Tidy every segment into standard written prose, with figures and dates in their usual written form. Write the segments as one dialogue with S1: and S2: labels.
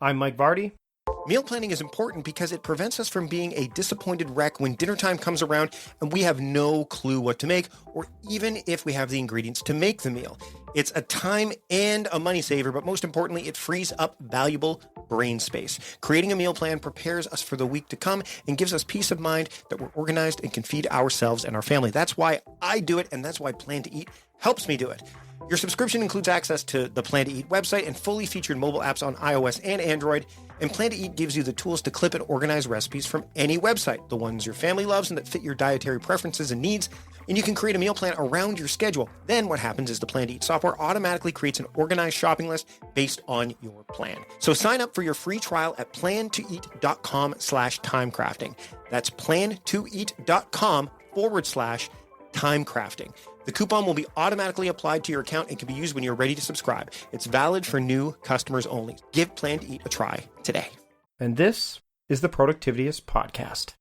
S1: I'm Mike Vardy.
S2: Meal planning is important because it prevents us from being a disappointed wreck when dinner time comes around and we have no clue what to make, or even if we have the ingredients to make the meal. It's a time and a money saver, but most importantly, it frees up valuable brain space. Creating a meal plan prepares us for the week to come and gives us peace of mind that we're organized and can feed ourselves and our family. That's why I do it, and that's why Plan to Eat helps me do it. Your subscription includes access to the Plan to Eat website and fully featured mobile apps on iOS and Android. And Plan to Eat gives you the tools to clip and organize recipes from any website, the ones your family loves and that fit your dietary preferences and needs. And you can create a meal plan around your schedule. Then what happens is the Plan to Eat software automatically creates an organized shopping list based on your plan. So sign up for your free trial at plantoeat.com/timecrafting. That's plantoeat.com/timecrafting. The coupon will be automatically applied to your account and can be used when you're ready to subscribe. It's valid for new customers only. Give Plan to Eat a try today.
S1: And this is the Productivityist Podcast.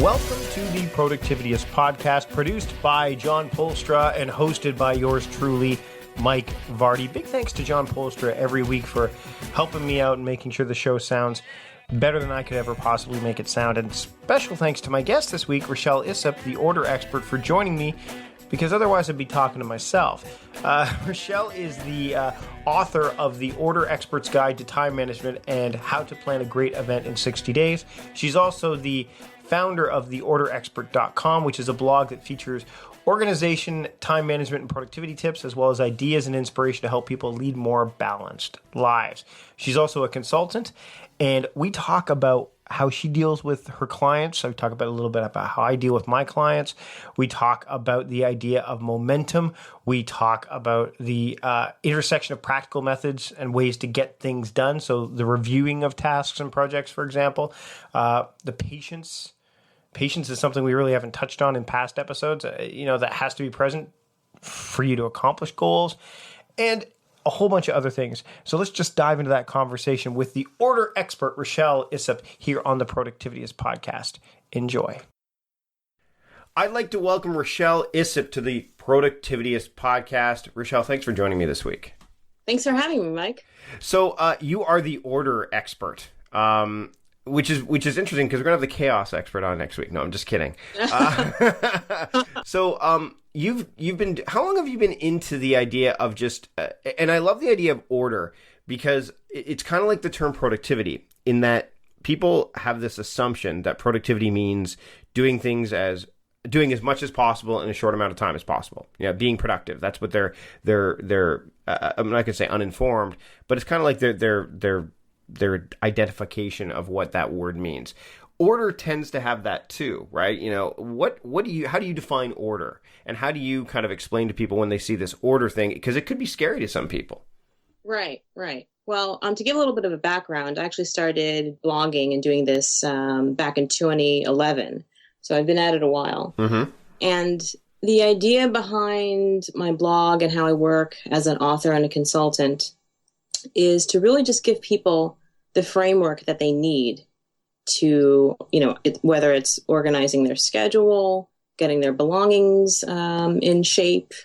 S1: Welcome to the Productivityist Podcast, produced by John Polstra and hosted by yours truly, Mike Vardy. Big thanks to John Polstra every week for helping me out and making sure the show sounds better than I could ever possibly make it sound. And special thanks to my guest this week, Rashelle Isip, the order expert, for joining me, because otherwise I'd be talking to myself. Rashelle is the author of The Order Expert's Guide to Time Management and How to Plan a Great Event in 60 Days. She's also the founder of theorderexpert.com, which is a blog that features organization, time management, and productivity tips, as well as ideas and inspiration to help people lead more balanced lives. She's also a consultant, and we talk about how she deals with her clients. I talk about a little bit about how I deal with my clients. We talk about the idea of momentum. We talk about the intersection of practical methods and ways to get things done. So the reviewing of tasks and projects, for example, the patience. Patience is something we really haven't touched on in past episodes, that has to be present for you to accomplish goals, and a whole bunch of other things. So let's just dive into that conversation with the order expert, Rashelle Isip, here on the Productivityist Podcast. Enjoy. I'd like to welcome Rashelle Isip to the Productivityist Podcast. Rashelle, thanks for joining me this week.
S3: Thanks for having me, Mike. So
S1: you are the order expert. Which is interesting because we're gonna have the chaos expert on next week. No, I'm just kidding. So you've been, how long have you been into the idea of just and I love the idea of order because it's kind of like the term productivity, in that people have this assumption that productivity means doing as much as possible in a short amount of time as possible. Being productive. That's what they're I'm not gonna say uninformed, but it's kind of like their identification of what that word means. Order tends to have that too, right? How do you define order, and how do you kind of explain to people when they see this order thing? Because it could be scary to some people.
S3: Right. Well, to give a little bit of a background, I actually started blogging and doing this back in 2011. So I've been at it a while. Mm-hmm. And the idea behind my blog and how I work as an author and a consultant is to really just give people the framework that they need to, whether it's organizing their schedule, getting their belongings in shape,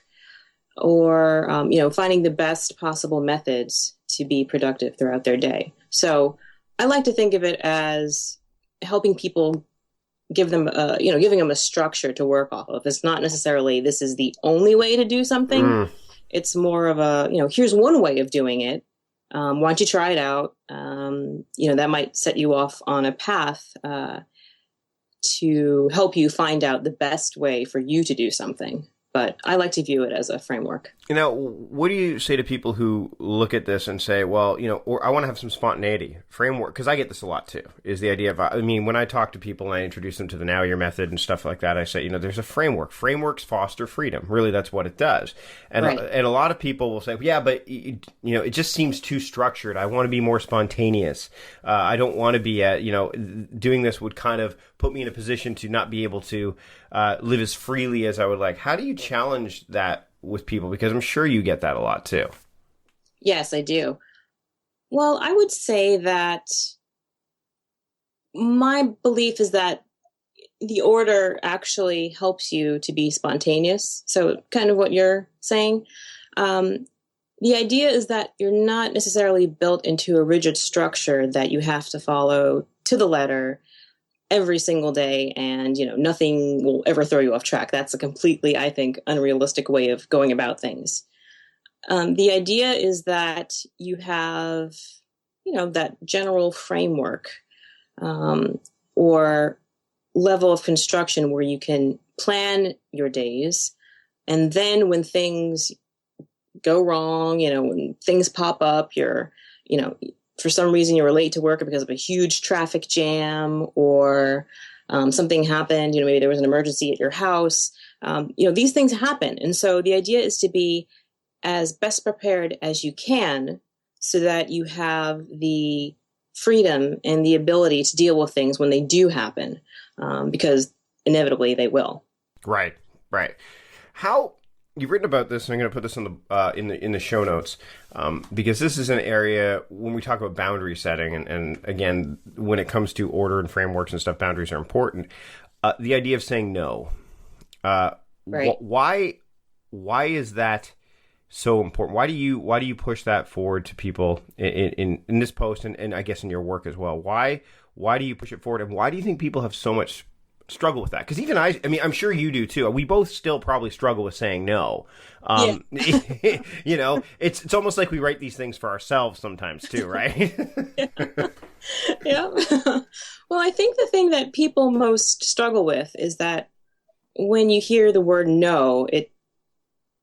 S3: or, finding the best possible methods to be productive throughout their day. So I like to think of it as helping people, giving them a structure to work off of. It's not necessarily this is the only way to do something. It's more of a, here's one way of doing it. Why don't you try it out? That might set you off on a path to help you find out the best way for you to do something. But I like to view it as a framework.
S1: What do you say to people who look at this and say, well, or I want to have some spontaneity framework? Because I get this a lot too, is the idea of, when I talk to people and I introduce them to the Now Your Method and stuff like that, I say, there's a framework. Frameworks foster freedom. Really, that's what it does. And, right. And a lot of people will say, yeah, but, it just seems too structured. I want to be more spontaneous. I don't want to be, doing this would kind of put me in a position to not be able to live as freely as I would like. How do you challenge that with people? Because I'm sure you get that a lot too.
S3: Yes, I do. Well, I would say that my belief is that the order actually helps you to be spontaneous. So kind of what you're saying. The idea is that you're not necessarily built into a rigid structure that you have to follow to the letter every single day, and nothing will ever throw you off track. That's a completely, I think, unrealistic way of going about things. The idea is that you have, that general framework or level of construction where you can plan your days, and then when things go wrong, when things pop up, for some reason you're late to work because of a huge traffic jam, or something happened, maybe there was an emergency at your house. These things happen. And so the idea is to be as best prepared as you can so that you have the freedom and the ability to deal with things when they do happen, because inevitably they will.
S1: Right. How you've written about this, and I'm going to put this in the show notes, because this is an area when we talk about boundary setting, and again, when it comes to order and frameworks and stuff, boundaries are important. The idea of saying no.
S3: Right.
S1: Why is that so important? Why do you push that forward to people in this post, and I guess in your work as well? Why do you push it forward, and why do you think people have so much struggle with that? Because even I mean, I'm sure you do too. We both still probably struggle with saying no. Yeah. It's almost like we write these things for ourselves sometimes too, right?
S3: Yeah. Well, I think the thing that people most struggle with is that when you hear the word no,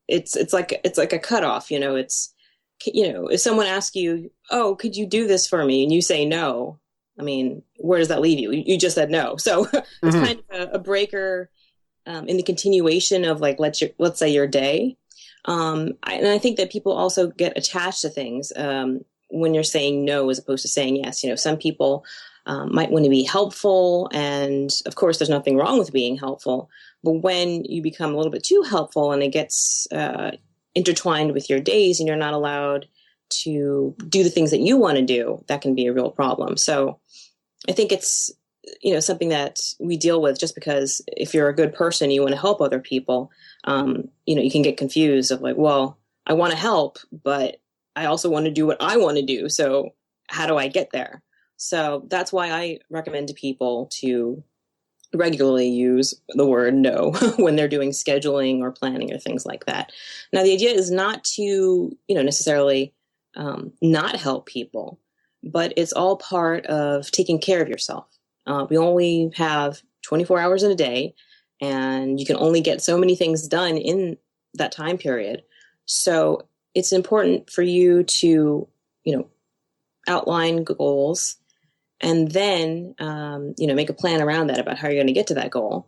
S3: it's like a cutoff. If someone asks you, "Oh, could you do this for me?" and you say no, I mean, where does that leave you? You just said no. So it's kind of a breaker in the continuation of let's say your day. And I think that people also get attached to things when you're saying no as opposed to saying yes. Some people might want to be helpful, and of course there's nothing wrong with being helpful. But when you become a little bit too helpful and it gets intertwined with your days and you're not allowed to do the things that you want to do, that can be a real problem. So I think it's, something that we deal with, just because if you're a good person, you want to help other people, you can get confused of well, I want to help, but I also want to do what I want to do. So how do I get there? So that's why I recommend to people to regularly use the word no when they're doing scheduling or planning or things like that. Now, the idea is not to, necessarily not help people, but it's all part of taking care of yourself. We only have 24 hours in a day, and you can only get so many things done in that time period. So it's important for you to, outline goals, and then, make a plan around that about how you're going to get to that goal,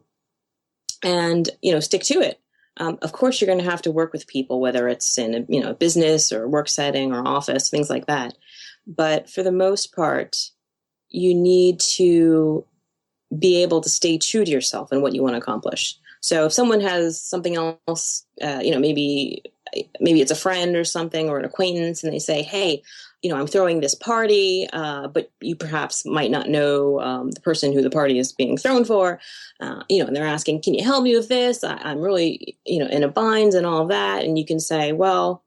S3: and, stick to it. Of course, you're going to have to work with people, whether it's in a business or work setting or office, things like that. But for the most part, you need to be able to stay true to yourself and what you want to accomplish. So if someone has something else, maybe it's a friend or something, or an acquaintance, and they say, "Hey, I'm throwing this party," but you perhaps might not know the person who the party is being thrown for, and they're asking, "Can you help me with this? I'm really, in a bind," and all of that. And you can say, "Well,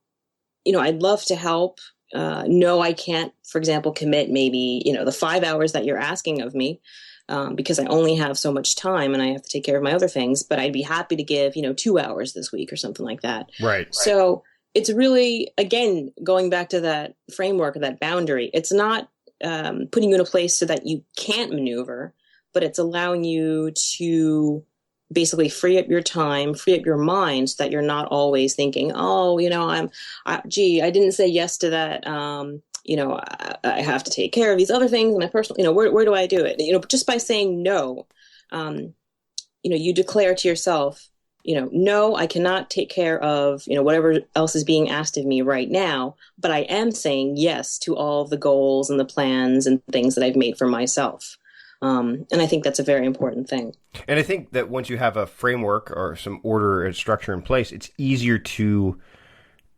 S3: I'd love to help. No, I can't, for example, commit maybe, the 5 hours that you're asking of me, because I only have so much time and I have to take care of my other things, but I'd be happy to give, 2 hours this week," or something like that.
S1: Right.
S3: So it's really, again, going back to that framework, that boundary. It's not putting you in a place so that you can't maneuver, but it's allowing you to basically free up your time, free up your mind, so that you're not always thinking, "Oh, I didn't say yes to that. I have to take care of these other things, and my personal, where do I do it?" Just by saying no, you declare to yourself, no, I cannot take care of, whatever else is being asked of me right now, but I am saying yes to all the goals and the plans and things that I've made for myself. And I think that's a very important thing.
S1: And I think that once you have a framework or some order and structure in place, it's easier to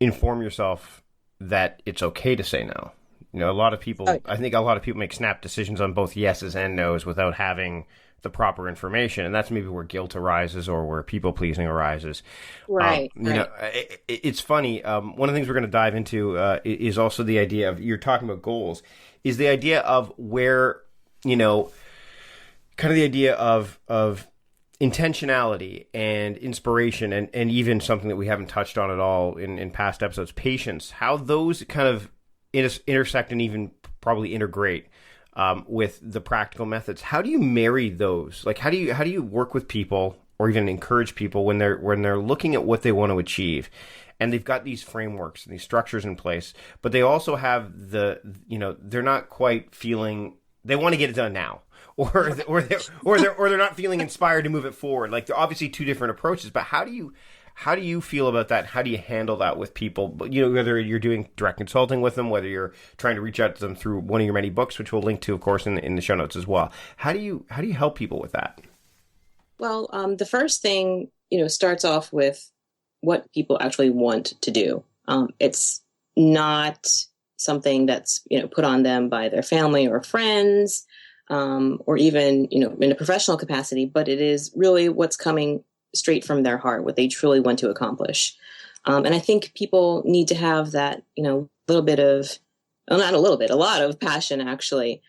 S1: inform yourself that it's okay to say no. You know, a lot of people, I think a lot of people make snap decisions on both yeses and nos without having the proper information. And that's maybe where guilt arises or where people pleasing arises.
S3: Right.
S1: You know, it's funny. One of the things we're going to dive into is also the idea of, you're talking about goals, is the idea of where, you know, kind of the idea of intentionality and inspiration and even something that we haven't touched on at all in past episodes, patience, how those kind of intersect and even probably integrate with the practical methods. How do you marry those? Like, how do you work with people or even encourage people when they're looking at what they want to achieve, and they've got these frameworks and these structures in place, but they also have they're not quite feeling they want to get it done now, or they're not feeling inspired to move it forward. Like, they're obviously two different approaches, but how do you feel about that? How do you handle that with people? You know, whether you're doing direct consulting with them, whether you're trying to reach out to them through one of your many books, which we'll link to, of course, in the show notes as well. How do you help people with that?
S3: Well, the first thing, starts off with what people actually want to do. It's not something that's, put on them by their family or friends, or even, in a professional capacity, but it is really what's coming straight from their heart, what they truly want to accomplish. And I think people need to have that, little bit of, well, not a little bit, a lot of passion actually,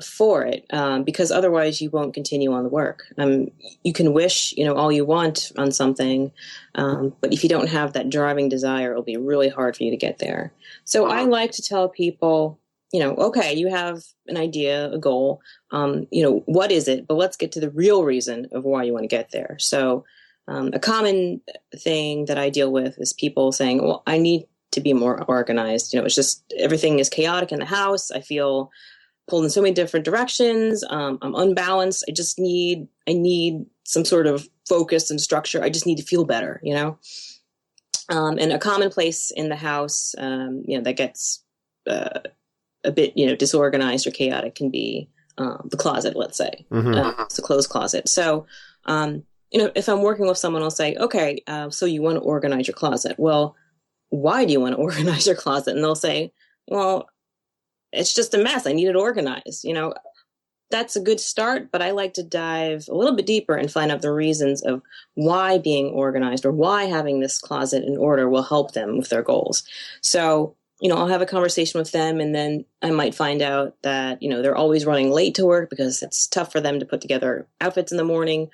S3: for it, because otherwise you won't continue on the work. You can wish, all you want on something, but if you don't have that driving desire, it'll be really hard for you to get there. So I like to tell people, okay, you have an idea, a goal, what is it? But let's get to the real reason of why you want to get there. So a common thing that I deal with is people saying, well, I need to be more organized. It's just everything is chaotic in the house. I feel pulled in so many different directions. I'm unbalanced. I need some sort of focus and structure. I just need to feel better, and a common place in the house, that gets a bit, disorganized or chaotic can be the closet, let's say. Mm-hmm. It's a closed closet. So, if I'm working with someone, I'll say, okay, so you want to organize your closet. Well, why do you want to organize your closet? And they'll say, well, it's just a mess. I need it organized. That's a good start, but I like to dive a little bit deeper and find out the reasons of why being organized or why having this closet in order will help them with their goals. So, I'll have a conversation with them, and then I might find out that, they're always running late to work because it's tough for them to put together outfits in the morning,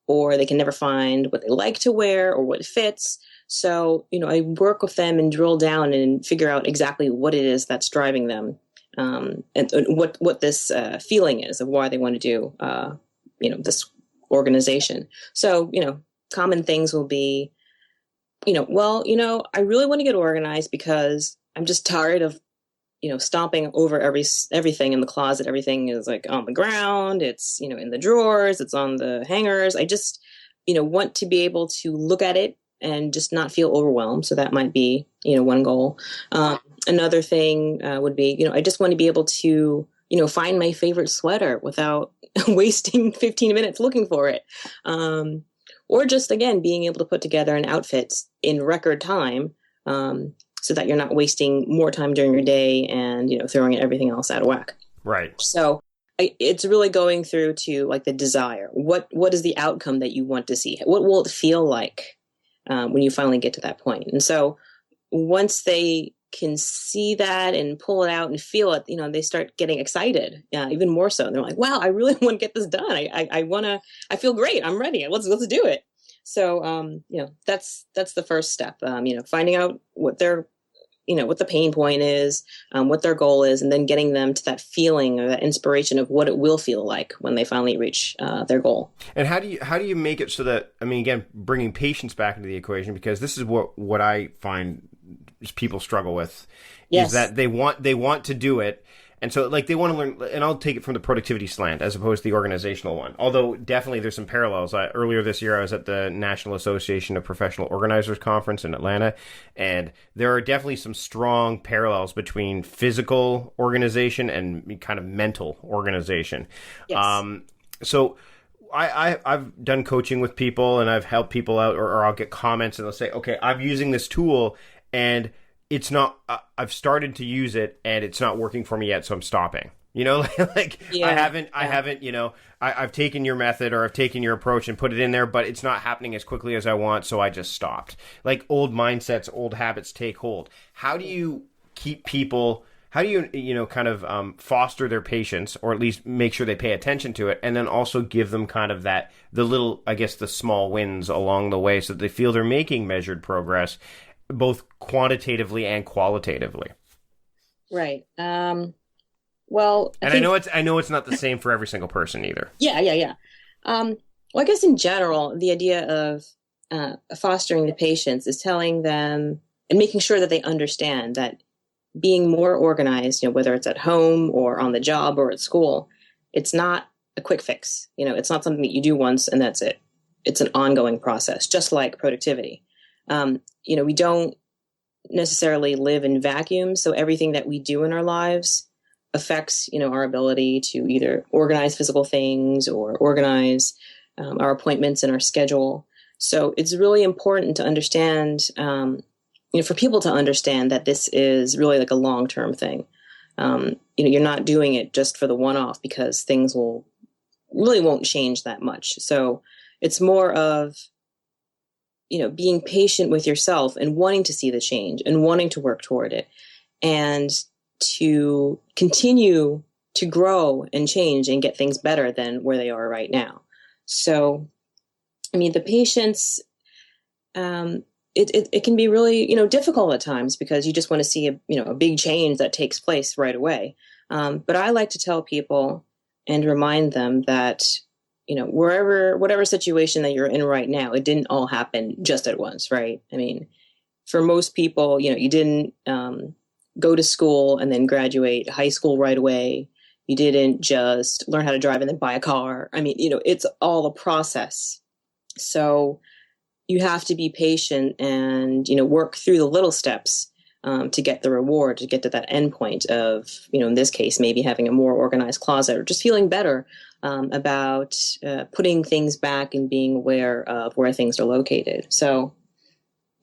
S3: or they can never find what they like to wear or what fits. So, I work with them and drill down and figure out exactly what it is that's driving them. And what this feeling is of why they want to do, this organization. So, common things will be, I really want to get organized because I'm just tired of, stomping over everything in the closet. Everything is like on the ground. It's, in the drawers. It's on the hangers. I just, want to be able to look at it and just not feel overwhelmed. So that might be, one goal. Another thing would be, I just want to be able to, find my favorite sweater without wasting 15 minutes looking for it. Or just, again, being able to put together an outfit in record time so that you're not wasting more time during your day and, throwing everything else out of whack.
S1: Right.
S3: So it's really going through to like the desire. What is the outcome that you want to see? What will it feel like when you finally get to that point? And so once they can see that and pull it out and feel it, they start getting excited, even more so. And they're like, wow, I really want to get this done. I feel great. I'm ready. Let's do it. So, that's the first step, finding out what what the pain point is, what their goal is, and then getting them to that feeling or that inspiration of what it will feel like when they finally reach their goal.
S1: And how do you make it so that, again, bringing patience back into the equation, because this is what I find people struggle with, yes, is that they want to do it. And so, they want to learn, and I'll take it from the productivity slant as opposed to the organizational one. Although, definitely, there's some parallels. Earlier this year, I was at the National Association of Professional Organizers Conference in Atlanta, and there are definitely some strong parallels between physical organization and kind of mental organization. Yes. So I've done coaching with people, and I've helped people out, or I'll get comments, and they'll say, okay, I'm using this tool, and it's not, I've started to use it and it's not working for me yet, so I'm stopping. You know, like I haven't, you know, I've taken your method or I've taken your approach and put it in there, but it's not happening as quickly as I want. So I just stopped. Like old mindsets, old habits take hold. How do you keep people, how do you, you know, kind of foster their patience, or at least make sure they pay attention to it, and then also give them kind of that, the little, I guess, the small wins along the way so that they feel they're making measured progress, both quantitatively and qualitatively?
S3: Right. Well,
S1: I know it's not the same for every single person either.
S3: Yeah. Well, I guess in general, the idea of fostering the patients is telling them and making sure that they understand that being more organized, you know, whether it's at home or on the job or at school, it's not a quick fix. You know, it's not something that you do once and that's it. It's an ongoing process, just like productivity. You know, we don't necessarily live in vacuums, so everything that we do in our lives affects, you know, our ability to either organize physical things or organize our appointments and our schedule. So it's really important to understand, you know, for people to understand that this is really like a long-term thing. You know, you're not doing it just for the one-off, because things won't change that much. So it's more of, you know, being patient with yourself and wanting to see the change and wanting to work toward it, and to continue to grow and change and get things better than where they are right now. So, I mean, the patients, it can be really, you know, difficult at times, because you just want to see a big change that takes place right away. But I like to tell people and remind them that, you know, whatever situation that you're in right now, it didn't all happen just at once, right? I mean, for most people, you know, you didn't go to school and then graduate high school right away. You didn't just learn how to drive and then buy a car. I mean, you know, it's all a process. So you have to be patient and, you know, work through the little steps to get the reward, to get to that end point of, you know, in this case, maybe having a more organized closet or just feeling better about putting things back and being aware of where things are located. So,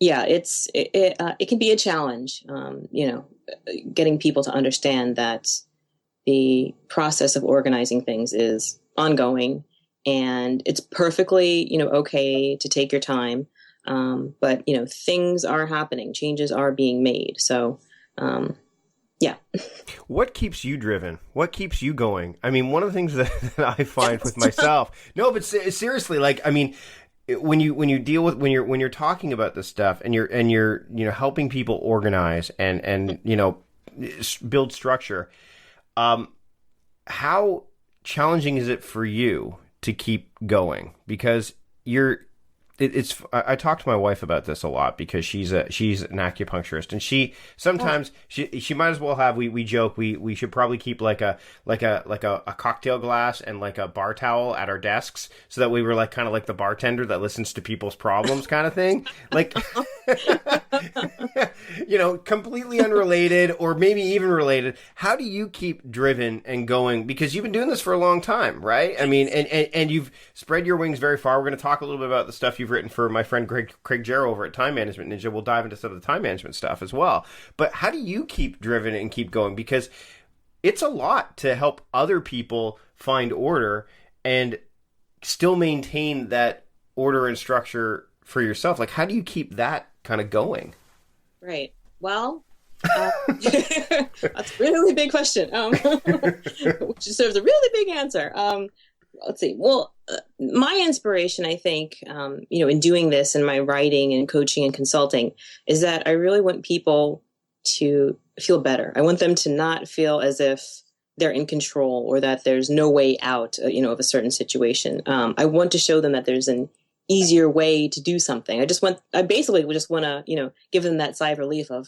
S3: yeah, it can be a challenge, you know, getting people to understand that the process of organizing things is ongoing, and it's perfectly, you know, okay to take your time. But, you know, things are happening, changes are being made. So, yeah.
S1: What keeps you driven? What keeps you going? I mean, one of the things that I find with myself, no, but seriously, like, I mean, when you deal with, when you're talking about this stuff and you're, you know, helping people organize and, you know, build structure, how challenging is it for you to keep going? Because I talk to my wife about this a lot, because she's an acupuncturist, and she sometimes she might as well have, we joke, we should probably keep like a cocktail glass and like a bar towel at our desks, so that we were like kind of like the bartender that listens to people's problems kind of thing. Like, you know, completely unrelated or maybe even related. How do you keep driven and going? Because you've been doing this for a long time, right? I mean, and you've spread your wings very far. We're going to talk a little bit about the stuff you've written for my friend Craig Jarrow over at Time Management Ninja. We'll dive into some of the time management stuff as well. But how do you keep driven and keep going? Because it's a lot to help other people find order and still maintain that order and structure for yourself. Like, how do you keep that kind of going?
S3: Right. Well, that's a really big question, which deserves a really big answer. Let's see. Well, my inspiration, I think, you know, in doing this and my writing and coaching and consulting, is that I really want people to feel better. I want them to not feel as if they're in control or that there's no way out, you know, of a certain situation. I want to show them that there's an easier way to do something. I basically just want to, you know, give them that sigh of relief of,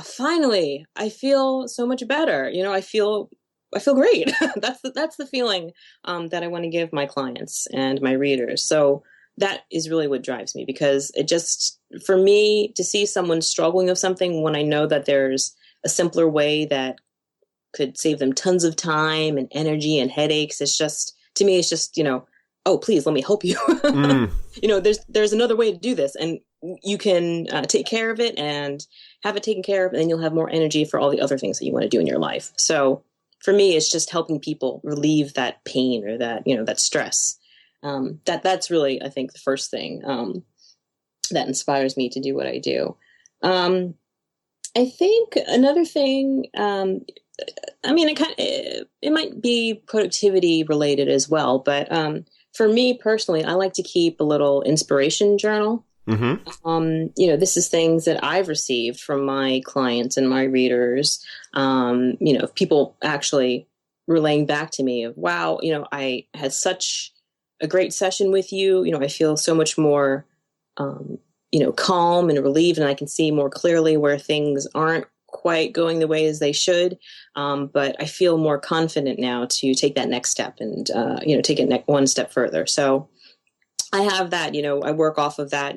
S3: finally, I feel so much better. You know, I feel great. That's the feeling that I want to give my clients and my readers. So that is really what drives me, because it just, for me, to see someone struggling with something when I know that there's a simpler way that could save them tons of time and energy and headaches, it's just, to me, it's just, you know, oh, please let me help you. You know, there's another way to do this. And you can take care of it and have it taken care of, and then you'll have more energy for all the other things that you want to do in your life. So for me, it's just helping people relieve that pain or that, that stress. That's really, I think, the first thing that inspires me to do what I do. I think another thing, it might be productivity related as well, but for me personally, I like to keep a little inspiration journal.
S1: Mm-hmm.
S3: This is things that I've received from my clients and my readers. People actually relaying back to me of, wow, I had such a great session with you. I feel so much more, calm and relieved, and I can see more clearly where things aren't quite going the way as they should. But I feel more confident now to take that next step and, take it one step further. So I have that, I work off of that,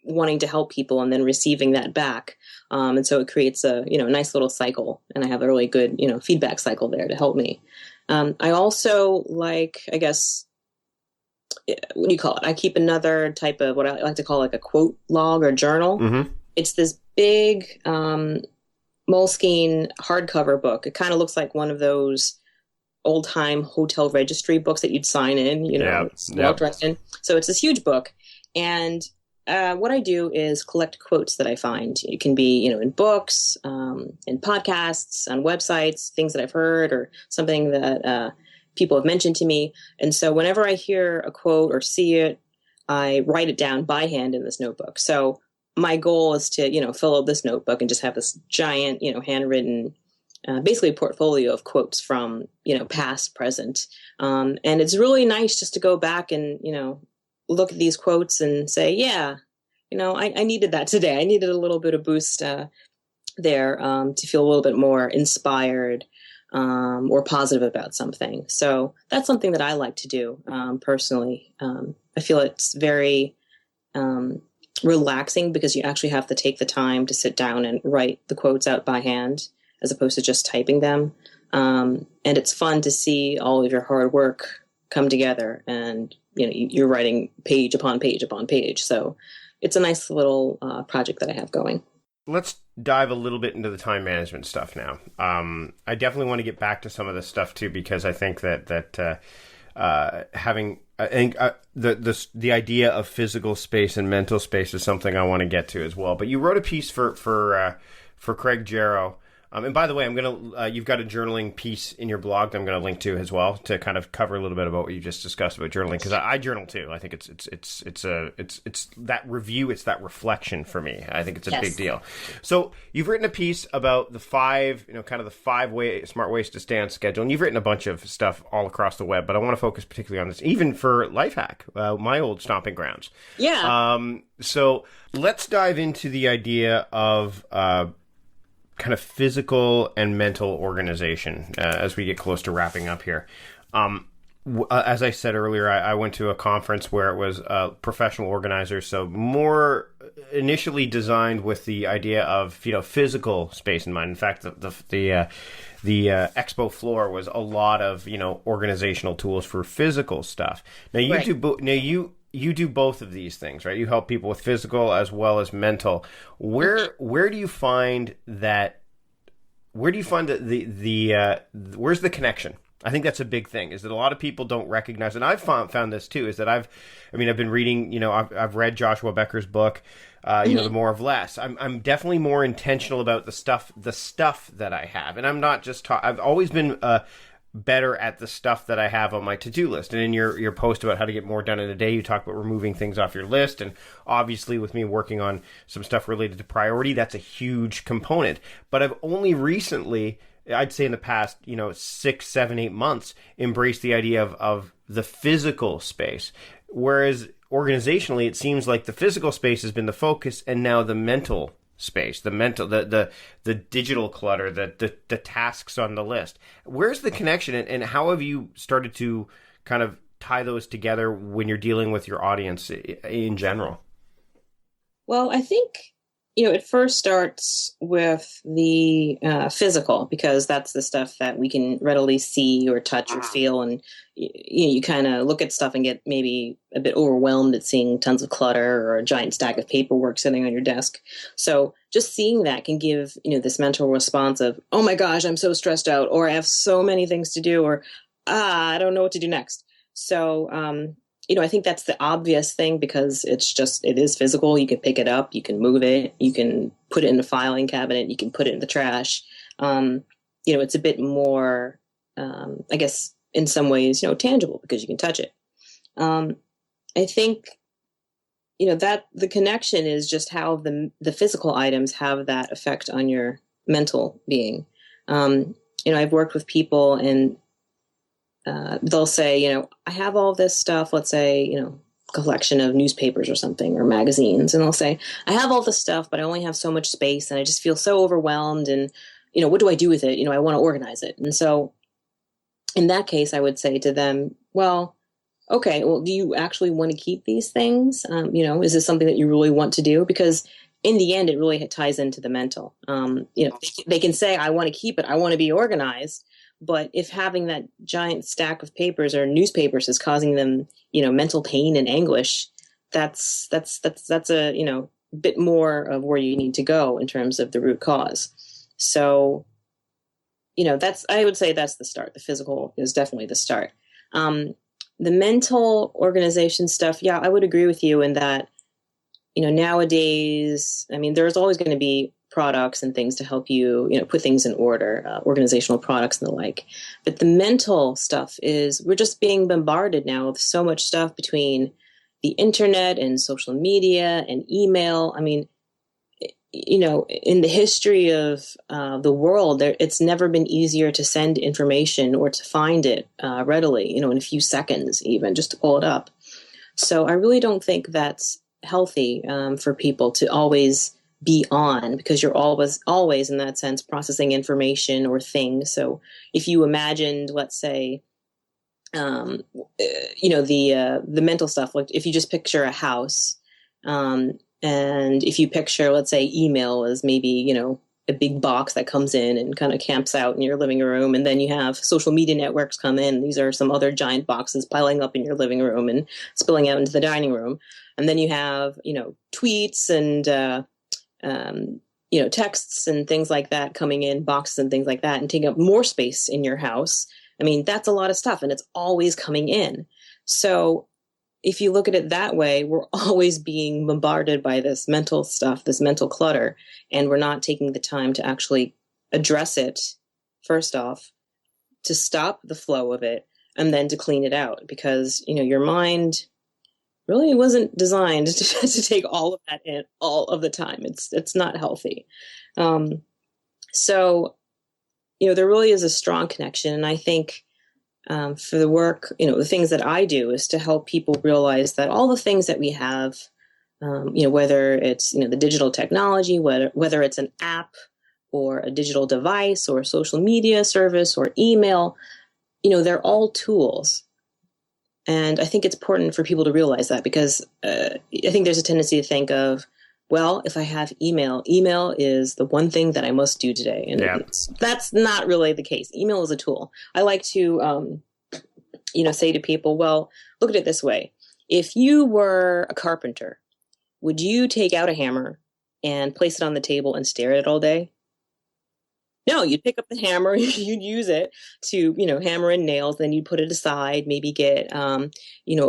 S3: wanting to help people and then receiving that back. And so it creates a, nice little cycle, and I have a really good, feedback cycle there to help me. I also like, I guess, what do you call it? I keep another type of what I like to call like a quote log or journal.
S1: Mm-hmm.
S3: It's this big Moleskine hardcover book. It kind of looks like one of those old time hotel registry books that you'd sign in, well dressed in. So it's this huge book. And what I do is collect quotes that I find. It can be, in books, in podcasts, on websites, things that I've heard, or something that people have mentioned to me. And so whenever I hear a quote or see it, I write it down by hand in this notebook. So my goal is to, fill out this notebook and just have this giant, handwritten, basically a portfolio of quotes from, past, present. And it's really nice just to go back and, look at these quotes and say, yeah, I needed that today. I needed a little bit of boost there to feel a little bit more inspired or positive about something. So that's something that I like to do personally. I feel it's very relaxing because you actually have to take the time to sit down and write the quotes out by hand as opposed to just typing them. And it's fun to see all of your hard work come together, and you're writing page upon page upon page. So it's a nice little project that I have going.
S1: Let's dive a little bit into the time management stuff now. I definitely want to get back to some of this stuff too, because I think that having, I think the idea of physical space and mental space is something I want to get to as well. But you wrote a piece for Craig Jarrow. And by the way, I'm gonna you've got a journaling piece in your blog that I'm gonna link to as well to kind of cover a little bit about what you just discussed about journaling, because I journal too. I think it's that review, it's that reflection for me. I think it's a big deal. So you've written a piece about the five smart ways to stay on schedule, and you've written a bunch of stuff all across the web, but I want to focus particularly on this, even for Lifehack, my old stomping grounds.
S3: Yeah.
S1: So let's dive into the idea of kind of physical and mental organization as we get close to wrapping up here. As I said earlier, I went to a conference where it was professional organizers, so more initially designed with the idea of physical space in mind. In fact, the expo floor was a lot of organizational tools for physical stuff. Now you do both of these things, right? You help people with physical as well as mental. Where do you find that? Where's the connection? I think that's a big thing, is that a lot of people don't recognize, and I've found this too, is that I've been reading, I've read Joshua Becker's book, The More of Less. I'm definitely more intentional about the stuff that I have, and I'm not just I've always been better at the stuff that I have on my to-do list. And in your post about how to get more done in a day, you talk about removing things off your list. And obviously with me working on some stuff related to priority, that's a huge component. But I've only recently, I'd say in the past, 6, 7, 8 months, embraced the idea of the physical space. Whereas organizationally, it seems like the physical space has been the focus, and now the mental space, the digital clutter, the tasks on the list. Where's the connection, and how have you started to kind of tie those together when you're dealing with your audience in general?
S3: Well, I think, it first starts with the physical, because that's the stuff that we can readily see or touch or feel. And you kind of look at stuff and get maybe a bit overwhelmed at seeing tons of clutter or a giant stack of paperwork sitting on your desk. So just seeing that can give, this mental response of, oh my gosh, I'm so stressed out, or I have so many things to do, or I don't know what to do next. So, I think that's the obvious thing, because it is physical. You can pick it up, you can move it, you can put it in the filing cabinet, you can put it in the trash. It's a bit more, I guess, in some ways, tangible, because you can touch it. I think, that the connection is just how the physical items have that effect on your mental being. I've worked with people, and they'll say, I have all this stuff, let's say, collection of newspapers or something, or magazines. And they'll say, I have all this stuff, but I only have so much space, and I just feel so overwhelmed. And, what do I do with it? I want to organize it. And so in that case, I would say to them, well, okay, well, do you actually want to keep these things? Is this something that you really want to do? Because in the end, it really ties into the mental. They can say, I want to keep it, I want to be organized. But if having that giant stack of papers or newspapers is causing them, mental pain and anguish, that's a, bit more of where you need to go in terms of the root cause. So, I would say that's the start. The physical is definitely the start. The mental organization stuff, yeah, I would agree with you in that, nowadays, there's always going to be products and things to help you, put things in order, organizational products and the like. But the mental stuff we're just being bombarded now with so much stuff between the internet and social media and email. In the history of the world, it's never been easier to send information or to find it readily, in a few seconds, even just to pull it up. So I really don't think that's healthy for people to always be on, because you're always in that sense processing information or things. So if you imagined, let's say, the mental stuff, like if you just picture a house, and if you picture, let's say, email as maybe, a big box that comes in and kind of camps out in your living room, and then you have social media networks come in. These are some other giant boxes piling up in your living room and spilling out into the dining room. And then you have, tweets and texts and things like that coming in, boxes and things like that, and taking up more space in your house. That's a lot of stuff, and it's always coming in. So if you look at it that way, we're always being bombarded by this mental stuff, this mental clutter, and we're not taking the time to actually address it, first off, to stop the flow of it, and then to clean it out, because, your mind really wasn't designed to take all of that in all of the time. It's not healthy. So, there really is a strong connection. And I think for the work, the things that I do is to help people realize that all the things that we have, whether it's, the digital technology, whether it's an app or a digital device or a social media service or email, they're all tools. And I think it's important for people to realize that, because I think there's a tendency to think of, well, if I have email is the one thing that I must do today. And that's not really the case. Email is a tool. I like to, say to people, well, look at it this way. If you were a carpenter, would you take out a hammer and place it on the table and stare at it all day? No, you'd pick up the hammer, you'd use it to, hammer in nails, then you'd put it aside, maybe get, a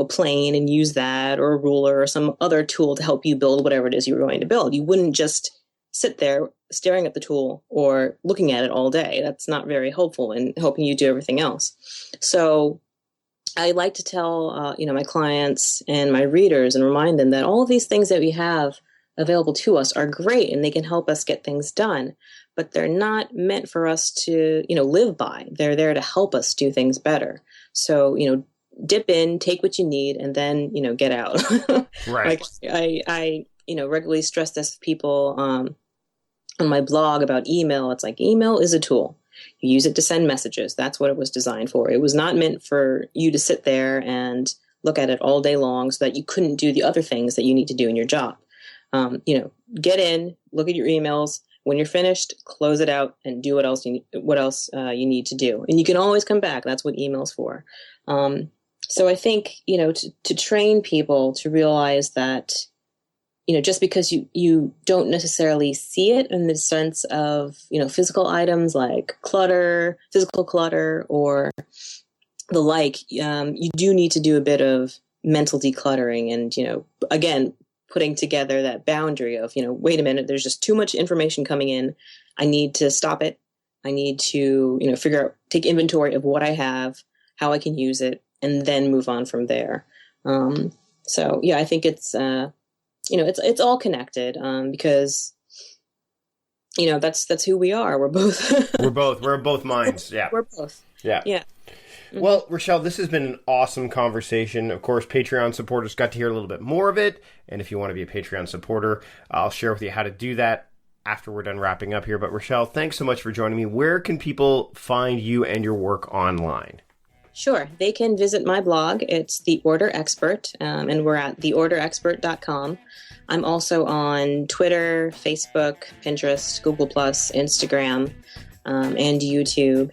S3: plane and use that, or a ruler or some other tool to help you build whatever it is you were going to build. You wouldn't just sit there staring at the tool or looking at it all day. That's not very helpful in helping you do everything else. So I like to tell, my clients and my readers and remind them that all of these things that we have available to us are great and they can help us get things done. But they're not meant for us to, live by. They're there to help us do things better. So, dip in, take what you need, and then, get out.
S1: Right.
S3: I regularly stress this to people on my blog about email. It's like, email is a tool. You use it to send messages. That's what it was designed for. It was not meant for you to sit there and look at it all day long so that you couldn't do the other things that you need to do in your job. Get in, look at your emails. When you're finished, close it out and do what else you need to do. And you can always come back. That's what email's for. So I think, to train people to realize that, just because you don't necessarily see it in the sense of, physical items like physical clutter or the like, you do need to do a bit of mental decluttering and, again, putting together that boundary of, wait a minute, there's just too much information coming in. I need to stop it. I need to, take inventory of what I have, how I can use it, and then move on from there. I think it's, it's all connected because, that's who we are. We're both.
S1: We're both minds. Yeah.
S3: We're both.
S1: Yeah.
S3: Yeah.
S1: Well, Rashelle, this has been an awesome conversation. Of course, Patreon supporters got to hear a little bit more of it. And if you want to be a Patreon supporter, I'll share with you how to do that after we're done wrapping up here. But Rashelle, thanks so much for joining me. Where can people find you and your work online?
S3: Sure. They can visit my blog. It's The Order Expert, and we're at theorderexpert.com. I'm also on Twitter, Facebook, Pinterest, Google+, Instagram, and YouTube.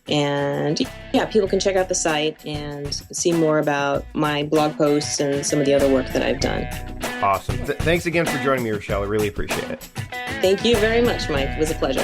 S3: And yeah, people can check out the site and see more about my blog posts and some of the other work that I've done.
S1: Awesome. Thanks again for joining me, Rashelle. I really appreciate it.
S3: Thank you very much, Mike. It was a pleasure.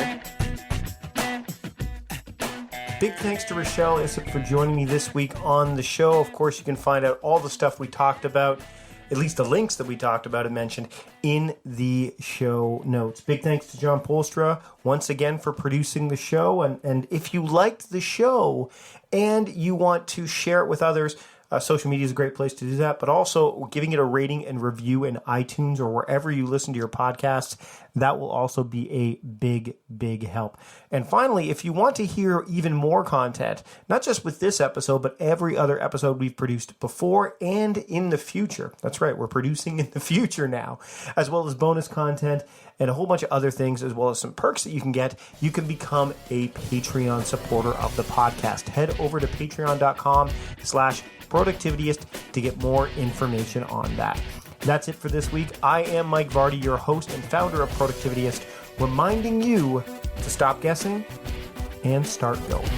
S1: Big thanks to Rashelle Isip for joining me this week on the show. Of course, you can find out all the stuff we talked about, at least the links that we talked about and mentioned, in the show notes. Big thanks to John Polstra once again for producing the show. And if you liked the show and you want to share it with others, social media is a great place to do that, but also giving it a rating and review in iTunes or wherever you listen to your podcasts, that will also be a big, big help. And finally, if you want to hear even more content, not just with this episode, but every other episode we've produced before and in the future. That's right, we're producing in the future now, as well as bonus content and a whole bunch of other things, as well as some perks that you can get. You can become a Patreon supporter of the podcast. Head over to patreon.com/Productivityist to get more information on that. That's it for this week. I am Mike Vardy, your host and founder of Productivityist, reminding you to stop guessing and start going.